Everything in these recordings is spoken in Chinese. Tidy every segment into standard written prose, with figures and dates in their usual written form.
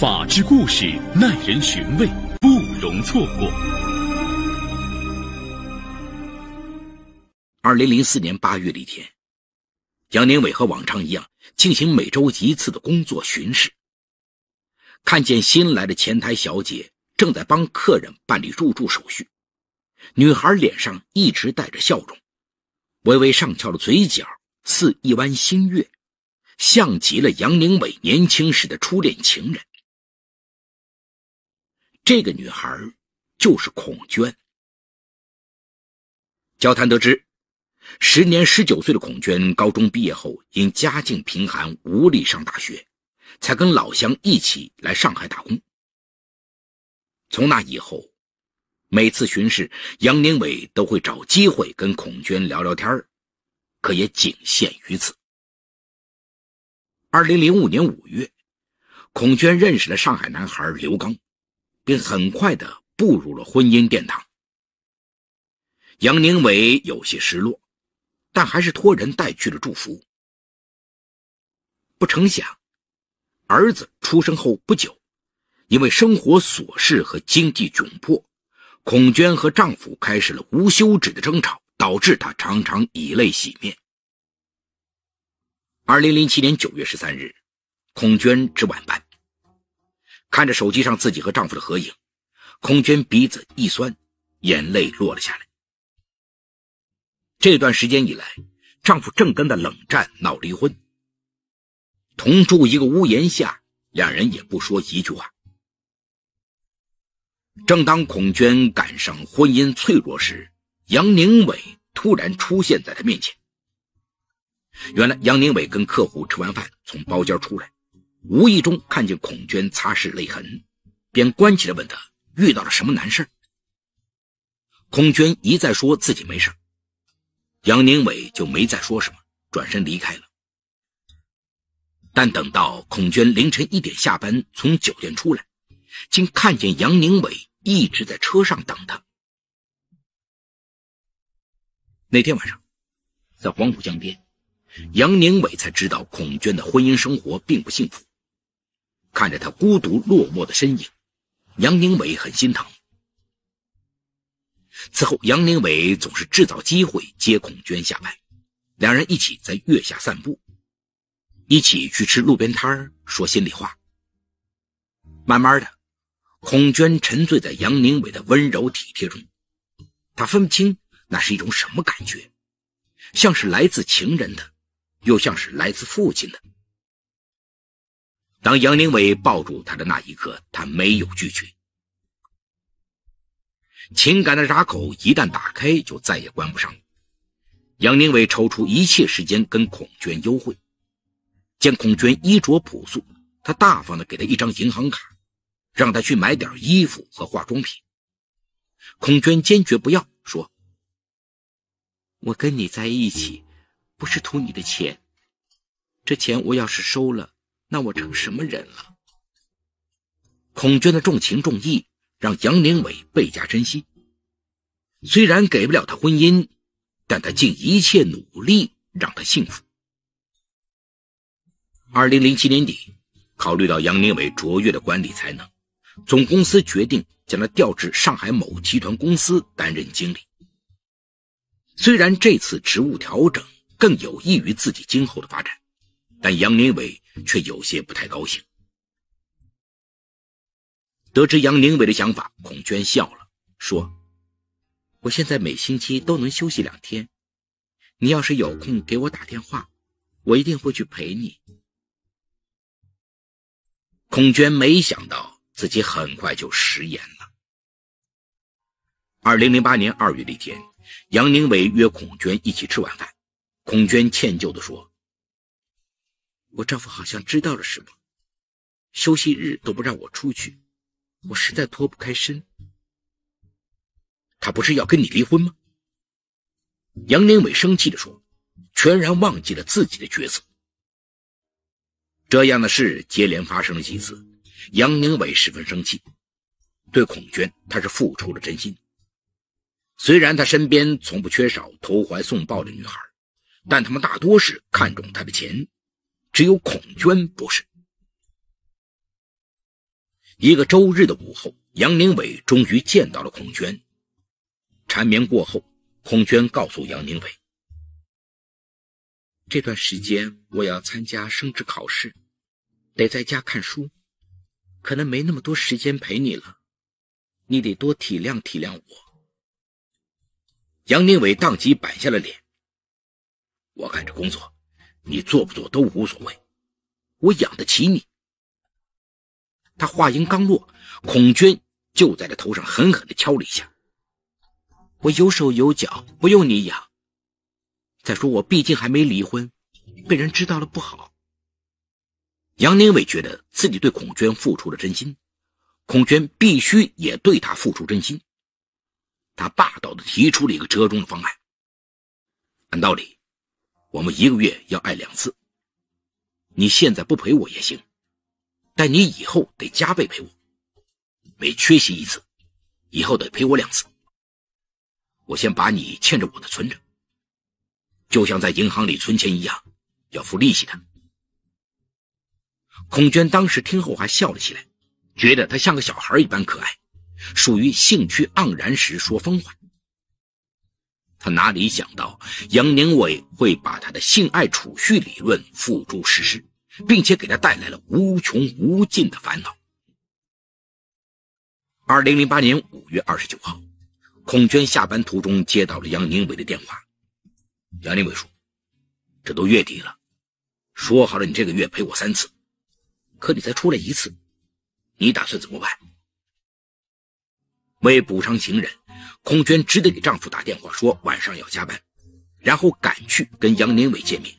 法治故事耐人寻味，不容错过。2004年8月的一天，杨宁伟和往常一样进行每周一次的工作巡视，看见新来的前台小姐正在帮客人办理入住手续，女孩脸上一直带着笑容，微微上翘的嘴角似一弯新月，像极了杨宁伟年轻时的初恋情人。这个女孩就是孔娟。交谈得知，时年19岁的孔娟高中毕业后，因家境贫寒无力上大学，才跟老乡一起来上海打工。从那以后，每次巡视，杨宁伟都会找机会跟孔娟聊聊天，可也仅限于此。2005年5月，孔娟认识了上海男孩刘刚，并很快地步入了婚姻殿堂。杨宁伟有些失落，但还是托人带去了祝福。不成想，儿子出生后不久，因为生活琐事和经济窘迫，孔娟和丈夫开始了无休止的争吵，导致她常常以泪洗面。2007年9月13日，孔娟值晚班，看着手机上自己和丈夫的合影，孔娟鼻子一酸，眼泪落了下来。这段时间以来，丈夫正跟她冷战闹离婚，同住一个屋檐下，两人也不说一句话。正当孔娟赶上婚姻脆弱时，杨宁伟突然出现在她面前。原来杨宁伟跟客户吃完饭从包间出来，无意中看见孔娟擦拭泪痕，便关切地问她遇到了什么难事。孔娟一再说自己没事，杨宁伟就没再说什么，转身离开了。但等到孔娟凌晨1点下班从酒店出来，竟看见杨宁伟一直在车上等她。那天晚上，在黄浦江边，杨宁伟才知道孔娟的婚姻生活并不幸福。看着她孤独落寞的身影，杨宁伟很心疼。此后，杨宁伟总是制造机会接孔娟下班，两人一起在月下散步，一起去吃路边摊说心里话。慢慢的，孔娟沉醉在杨宁伟的温柔体贴中，她分不清那是一种什么感觉，像是来自情人的，又像是来自父亲的。当杨宁伟抱住她的那一刻，她没有拒绝。情感的闸口一旦打开，就再也关不上。杨宁伟抽出一切时间跟孔娟幽会。见孔娟衣着朴素，他大方地给她一张银行卡，让她去买点衣服和化妆品。孔娟坚决不要，说：我跟你在一起不是图你的钱，这钱我要是收了，那我成什么人了？孔娟的重情重义让杨宁伟倍加珍惜，虽然给不了他婚姻，但他尽一切努力让他幸福。2007年底，考虑到杨宁伟卓越的管理才能，总公司决定将他调至上海某集团公司担任经理。虽然这次职务调整更有益于自己今后的发展，但杨宁伟却有些不太高兴。得知杨宁伟的想法，孔娟笑了，说：我现在每星期都能休息2天，你要是有空给我打电话，我一定会去陪你。孔娟没想到自己很快就食言了。2008年2月的一天，杨宁伟约孔娟一起吃晚饭，孔娟歉疚地说：我丈夫好像知道了什么，休息日都不让我出去，我实在脱不开身。他不是要跟你离婚吗？杨宁伟生气地说，全然忘记了自己的角色。这样的事接连发生了几次，杨宁伟十分生气。对孔娟，他是付出了真心。虽然他身边从不缺少投怀送抱的女孩，但他们大多是看重他的钱，只有孔娟不是。一个周日的午后，杨宁伟终于见到了孔娟。缠绵过后，孔娟告诉杨宁伟，这段时间我要参加升职考试，得在家看书，可能没那么多时间陪你了，你得多体谅体谅我。杨宁伟当即板下了脸，我看这工作你做不做都无所谓，我养得起你。他话音刚落，孔娟就在他头上狠狠地敲了一下，我有手有脚，不用你养，再说我毕竟还没离婚，被人知道了不好。杨宁伟觉得自己对孔娟付出了真心，孔娟必须也对他付出真心。他霸道地提出了一个折中的方案，按道理我们1个月要爱2次，你现在不陪我也行，但你以后得加倍陪我，每缺席1次，以后得陪我2次。我先把你欠着我的存着，就像在银行里存钱一样，要付利息的。孔娟当时听后还笑了起来，觉得他像个小孩一般可爱，属于兴趣盎然时说疯话。他哪里想到杨宁伟会把他的性爱储蓄理论付诸实施，并且给他带来了无穷无尽的烦恼。2008年5月29号，孔娟下班途中接到了杨宁伟的电话。杨宁伟说，这都月底了，说好了你这个月陪我3次，可你才出来1次，你打算怎么办？为补偿情人，孔娟只得给丈夫打电话说晚上要加班，然后赶去跟杨宁伟见面。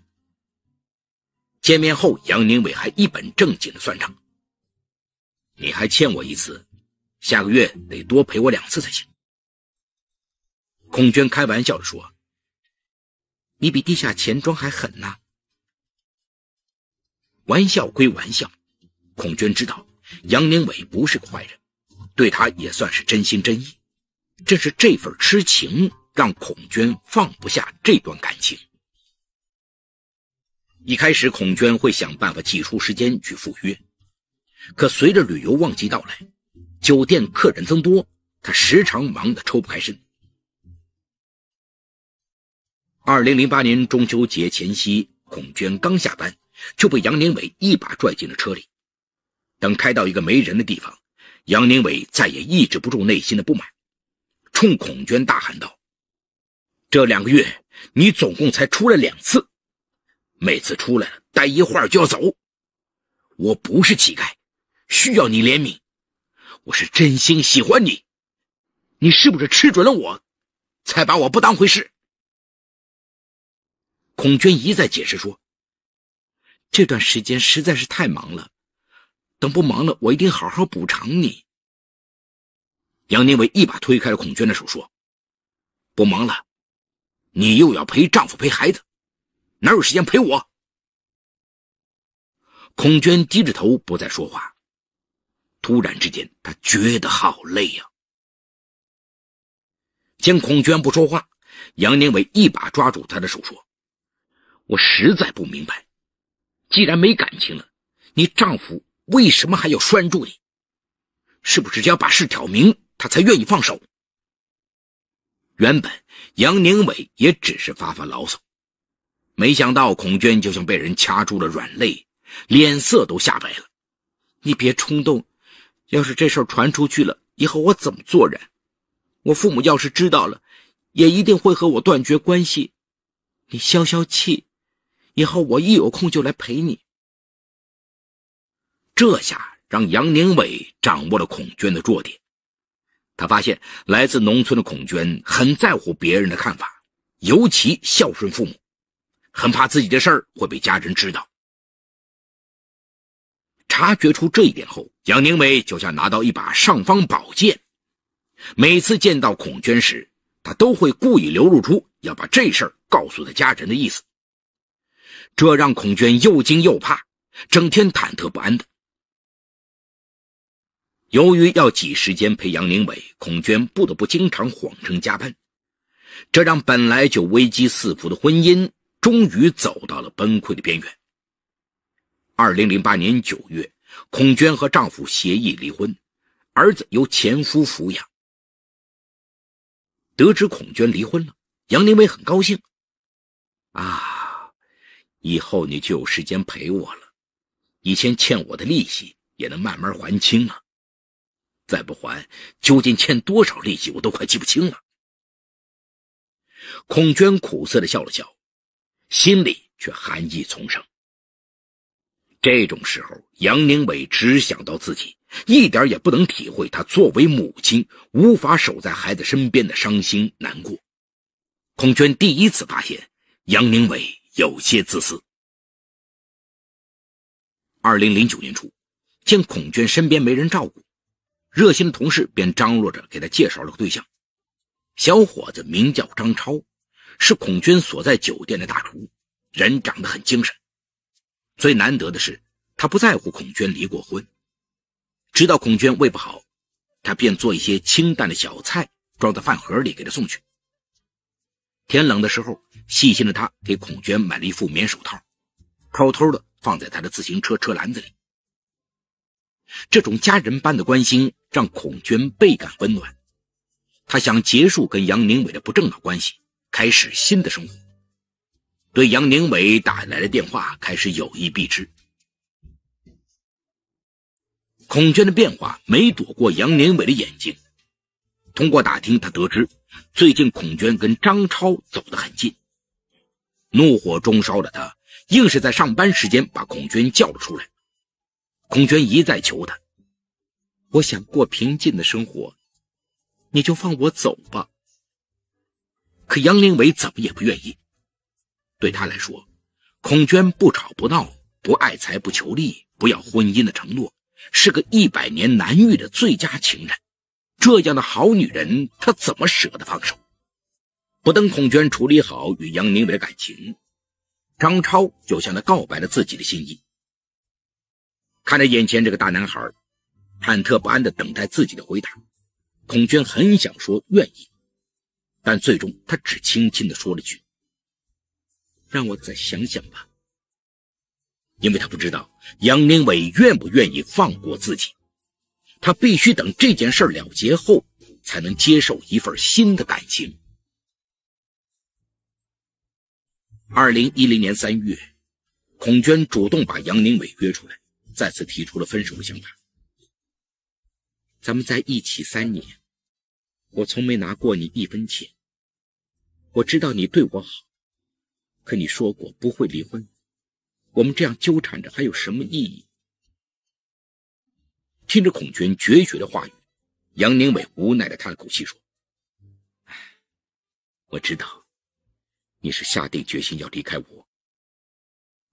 见面后，杨宁伟还一本正经的算账，你还欠我1次，下个月得多陪我2次才行。孔娟开玩笑地说，你比地下钱庄还狠呐。玩笑归玩笑，孔娟知道杨宁伟不是个坏人，对他也算是真心真意，正是这份痴情让孔娟放不下这段感情。一开始孔娟会想办法挤出时间去赴约，可随着旅游旺季到来，酒店客人增多，她时常忙得抽不开身。2008年中秋节前夕，孔娟刚下班就被杨宁伟一把拽进了车里。等开到一个没人的地方，杨宁伟再也抑制不住内心的不满，冲孔娟大喊道，这2个月你总共才出来2次，每次出来了待一会儿就要走，我不是乞丐，需要你怜悯，我是真心喜欢你，你是不是吃准了我才把我不当回事？孔娟一再解释说，这段时间实在是太忙了，等不忙了我一定好好补偿你。杨宁伟一把推开了孔娟的手说，不忙了，你又要陪丈夫陪孩子，哪有时间陪我？孔娟低着头不再说话，突然之间她觉得好累呀。见孔娟不说话，杨宁伟一把抓住她的手说，我实在不明白，既然没感情了，你丈夫为什么还要拴住你？是不是只要把事挑明，他才愿意放手？原本杨宁伟也只是发发牢骚，没想到孔娟就像被人掐住了软肋，脸色都吓白了。你别冲动，要是这事儿传出去了，以后我怎么做人？我父母要是知道了，也一定会和我断绝关系。你消消气，以后我一有空就来陪你。这下让杨宁伟掌握了孔娟的弱点。他发现来自农村的孔娟很在乎别人的看法，尤其孝顺父母，很怕自己的事儿会被家人知道。察觉出这一点后，杨宁伟就像拿到一把尚方宝剑，每次见到孔娟时，他都会故意流露出要把这事儿告诉他家人的意思。这让孔娟又惊又怕，整天忐忑不安的。由于要挤时间陪杨宁伟，孔娟不得不经常谎称加班，这让本来就危机四伏的婚姻终于走到了崩溃的边缘。2008年9月，孔娟和丈夫协议离婚。儿子由前夫抚养。得知孔娟离婚了，杨宁伟很高兴。以后你就有时间陪我了，以前欠我的利息也能慢慢还清了。再不还，究竟欠多少利息我都快记不清了。孔娟苦涩地笑了笑，心里却寒意丛生。这种时候，杨宁伟只想到自己，一点也不能体会他作为母亲无法守在孩子身边的伤心难过。孔娟第一次发现杨宁伟有些自私。2009年初，见孔娟身边没人照顾，热心的同事便张罗着给他介绍了个对象。小伙子名叫张超，是孔娟所在酒店的大厨，人长得很精神。最难得的是，他不在乎孔娟离过婚。知道孔娟胃不好，他便做一些清淡的小菜，装在饭盒里给她送去。天冷的时候，细心的他给孔娟买了一副棉手套，偷偷的放在她的自行车车篮子里。这种家人般的关心让孔娟倍感温暖。她想结束跟杨宁伟的不正当关系，开始新的生活。对杨宁伟打来的电话开始有意避之。孔娟的变化没躲过杨宁伟的眼睛。通过打听，他得知最近孔娟跟张超走得很近。怒火中烧的他硬是在上班时间把孔娟叫了出来。孔娟一再求他，我想过平静的生活，你就放我走吧。可杨宁伟怎么也不愿意。对他来说，孔娟不吵不闹，不爱财不求利，不要婚姻的承诺，是个100年难遇的最佳情人。这样的好女人，他怎么舍得放手？不等孔娟处理好与杨宁伟的感情，张超就向他告白了自己的心意。看着眼前这个大男孩，忐忑不安地等待自己的回答，孔娟很想说愿意，但最终他只轻轻地说了句，让我再想想吧。因为他不知道杨宁伟愿不愿意放过自己，他必须等这件事了结后才能接受一份新的感情。2010年3月，孔娟主动把杨宁伟约出来，再次提出了分手的想法。咱们在一起3年，我从没拿过你1分钱。我知道你对我好，可你说过不会离婚，我们这样纠缠着还有什么意义？听着孔娟决绝的话语，杨宁伟无奈地叹了口气说，我知道你是下定决心要离开我，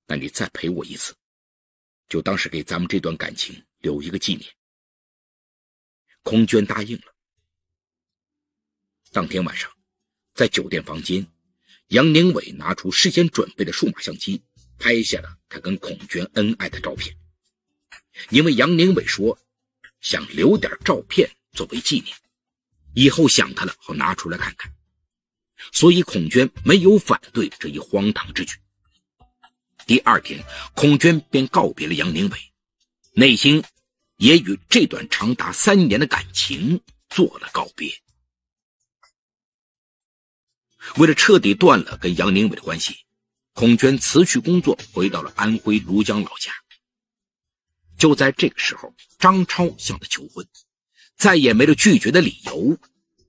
但你再陪我一次，就当是给咱们这段感情留一个纪念。孔娟答应了。当天晚上，在酒店房间，杨宁伟拿出事先准备的数码相机，拍下了他跟孔娟恩爱的照片。因为杨宁伟说想留点照片作为纪念，以后想他了好拿出来看看，所以孔娟没有反对这一荒唐之举。第二天，孔娟便告别了杨宁伟，内心也与这段长达3年的感情做了告别。为了彻底断了跟杨宁伟的关系，孔娟辞去工作，回到了安徽庐江老家。就在这个时候，张超向她求婚，再也没了拒绝的理由，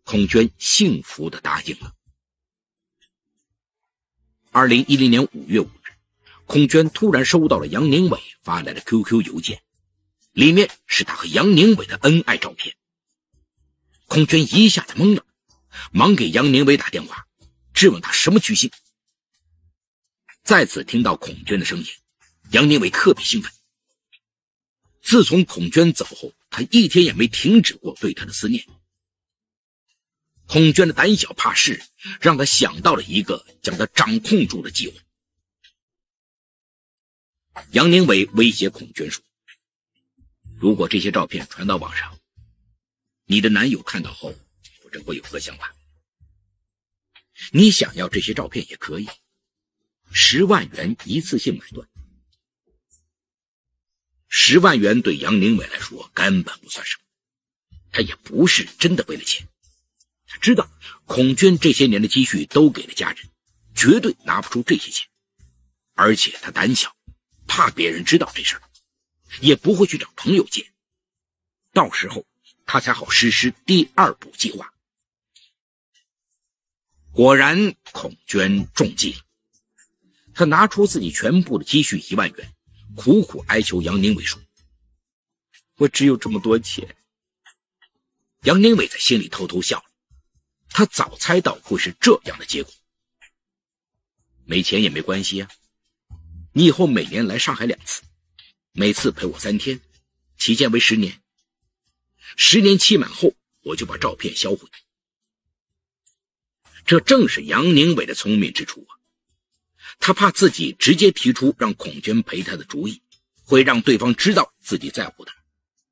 孔娟幸福地答应了。2010年5月5日，孔娟突然收到了杨宁伟发来的 QQ 邮件，里面是他和杨宁伟的恩爱照片。孔娟一下子懵了，忙给杨宁伟打电话，质问他什么居心。再次听到孔娟的声音，杨宁伟特别兴奋。自从孔娟走后，他一天也没停止过对她的思念。孔娟的胆小怕事让他想到了一个将他掌控住的计划。杨宁伟威胁孔娟说，如果这些照片传到网上，你的男友看到后不知会有何想法。你想要这些照片也可以，10万元一次性买断。10万元对杨宁伟来说根本不算什么，他也不是真的为了钱，他知道孔娟这些年的积蓄都给了家人，绝对拿不出这些钱，而且他胆小，怕别人知道这事儿，也不会去找朋友借，到时候他才好实施第二步计划。果然孔娟中计了，他拿出自己全部的积蓄1万元，苦苦哀求杨宁伟说：我只有这么多钱。杨宁伟在心里偷偷笑了，他早猜到会是这样的结果。没钱也没关系啊，你以后每年来上海2次，每次陪我3天，期间为10年，10年期满后我就把照片销毁。这正是杨宁伟的聪明之处啊，他怕自己直接提出让孔娟陪他的主意，会让对方知道自己在乎他，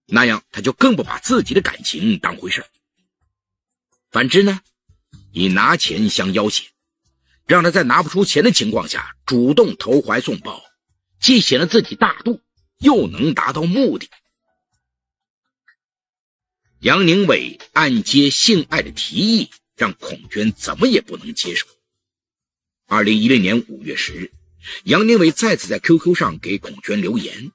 那样他就更不把自己的感情当回事。反之呢，以拿钱相要挟，让他在拿不出钱的情况下主动投怀送抱，既显得自己大度，又能达到目的。杨宁伟暗接性爱的提议，让孔娟怎么也不能接受。2010年5月10日，杨宁伟再次在 QQ 上给孔娟留言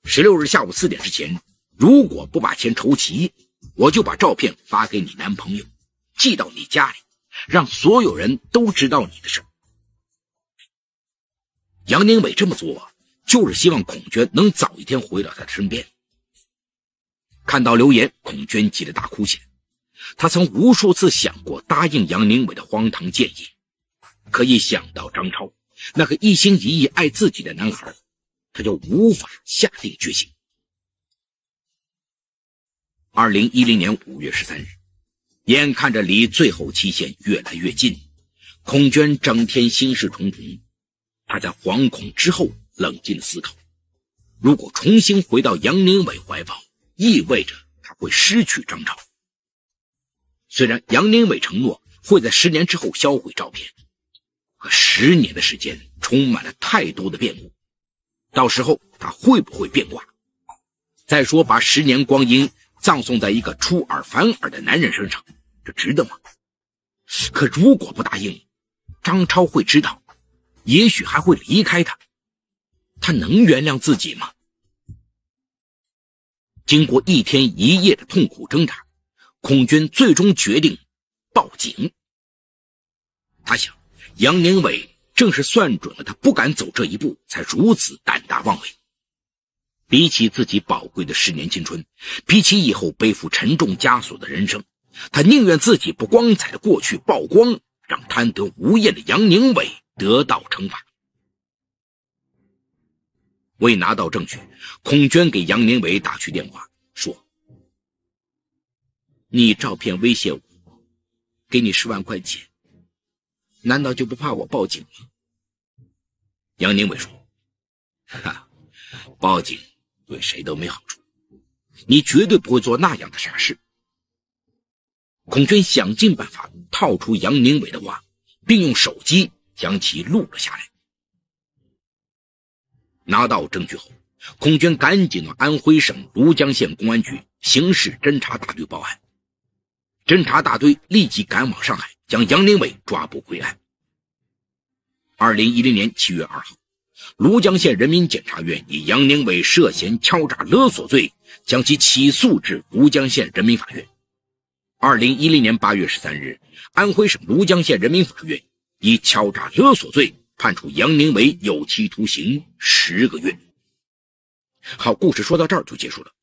：16日下午4点之前，如果不把钱筹齐，我就把照片发给你男朋友，寄到你家里，让所有人都知道你的事。杨宁伟这么做，就是希望孔娟能早一天回到他的身边。看到留言，孔娟急得大哭起来。他曾无数次想过答应杨宁伟的荒唐建议，可一想到张超那个一心一意爱自己的男孩，他就无法下定决心。2010年5月13日，眼看着离最后期限越来越近，孔娟整天心事重重。她在惶恐之后冷静思考，如果重新回到杨宁伟怀抱，意味着她会失去张超。虽然杨宁伟承诺会在10年之后销毁照片，可10年的时间充满了太多的变故，到时候他会不会变卦？再说把10年光阴葬送在一个出尔反尔的男人身上，这值得吗？可如果不答应，张超会知道，也许还会离开他，他能原谅自己吗？经过1天1夜的痛苦挣扎，孔娟最终决定报警。他想，杨宁伟正是算准了他不敢走这一步，才如此胆大妄为。比起自己宝贵的10年青春，比起以后背负沉重枷锁的人生，他宁愿自己不光彩的过去曝光，让贪得无厌的杨宁伟得到惩罚。为拿到证据，孔娟给杨宁伟打去电话，说：你照片威胁我，给你10万块钱，难道就不怕我报警吗？杨宁伟说：报警对谁都没好处，你绝对不会做那样的傻事。孔娟想尽办法套出杨宁伟的话，并用手机将其录了下来。拿到证据后，孔娟赶紧到安徽省庐江县公安局刑事侦查大队报案。侦查大队立即赶往上海，将杨宁伟抓捕归案。2010年7月2号，庐江县人民检察院以杨宁伟涉嫌敲诈勒索罪，将其起诉至庐江县人民法院。2010年8月13日，安徽省庐江县人民法院以敲诈勒索罪判处杨宁伟有期徒刑10个月。好，故事说到这儿就结束了。